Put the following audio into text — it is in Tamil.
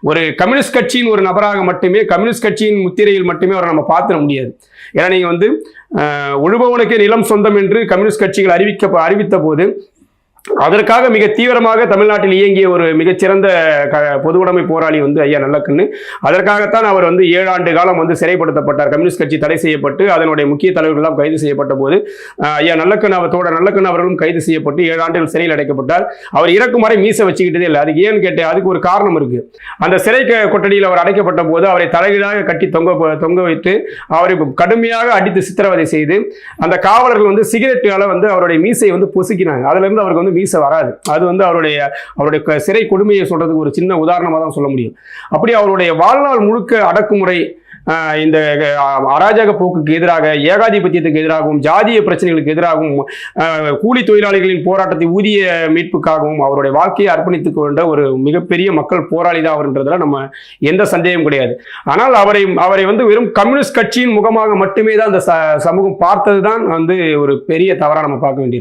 ஒரு கம்யூனிஸ்ட் கட்சியின் ஒரு நபராக மட்டுமே, கம்யூனிஸ்ட் கட்சியின் முத்திரையில் மட்டுமே அவரை நம்ம பார்த்துட முடியாது. ஏன்னா நீங்க வந்து உழுபவனுக்கு நிலம் சொந்தம் என்று கம்யூனிஸ்ட் கட்சிகள் அறிவித்த போது அதற்காக மிக தீவிரமாக தமிழ்நாட்டில் இயங்கிய ஒரு மிகச்சிறந்த பொதுவுடைமை போராளி வந்து ஐயா நல்லக்கண்ணு. அதற்காகத்தான் அவர் வந்து 7 ஆண்டு காலம் வந்து சிறைப்படுத்தப்பட்டார். கம்யூனிஸ்ட் கட்சி தடை செய்யப்பட்டு அதனுடைய முக்கிய தலைவர்கள் எல்லாம் கைது செய்யப்பட்ட போது ஐயா நல்லக்கண்ணு அவர்களும் கைது செய்யப்பட்டு 7 ஆண்டுகள் சிறையில் அடைக்கப்பட்டார். அவர் இறக்கும் வரை மீச வச்சுக்கிட்டதே இல்லை. அதுக்கு ஏன்னு கேட்டேன், அதுக்கு ஒரு காரணம் இருக்கு. அந்த சிறை கொட்டடியில் அவர் அடைக்கப்பட்ட போது அவரை தலைகீழாக கட்டி தொங்க வைத்து அவரை கடுமையாக அடித்து சித்திரவதை செய்து அந்த காவலர்கள் வந்து சிகரெட்டால வந்து அவருடைய மீசை வந்து பொசுக்கினாங்க. அதுல இருந்து அவருக்கு வந்து மீச வராது. அது வந்து அவருடைய சிறை கொடுமையை சொல்றதுக்கு ஒரு சின்ன உதாரணமாக தான் சொல்ல முடியும். அப்படி அவருடைய வாழ்நாள் முழுக்க அடக்குமுறை, இந்த அராஜக போக்குக்கு எதிராக, ஏகாதிபத்தியத்துக்கு எதிராகவும், ஜாதிய பிரச்சனைகளுக்கு எதிராகவும், கூலி தொழிலாளிகளின் போராட்டத்தை ஊதிய மீட்புக்காகவும் அவருடைய வாழ்க்கையை அர்ப்பணித்துக் கொண்ட ஒரு மிகப்பெரிய மக்கள் போராளி தான் அவர்ன்றதுல நம்ம எந்த சந்தேகம் கிடையாது. ஆனால் அவரை வந்து வெறும் கம்யூனிஸ்ட் கட்சியின் முகமாக மட்டுமே தான் அந்த சமூகம் பார்த்தது தான் வந்து ஒரு பெரிய தவறா நம்ம பார்க்க வேண்டியிருக்கு.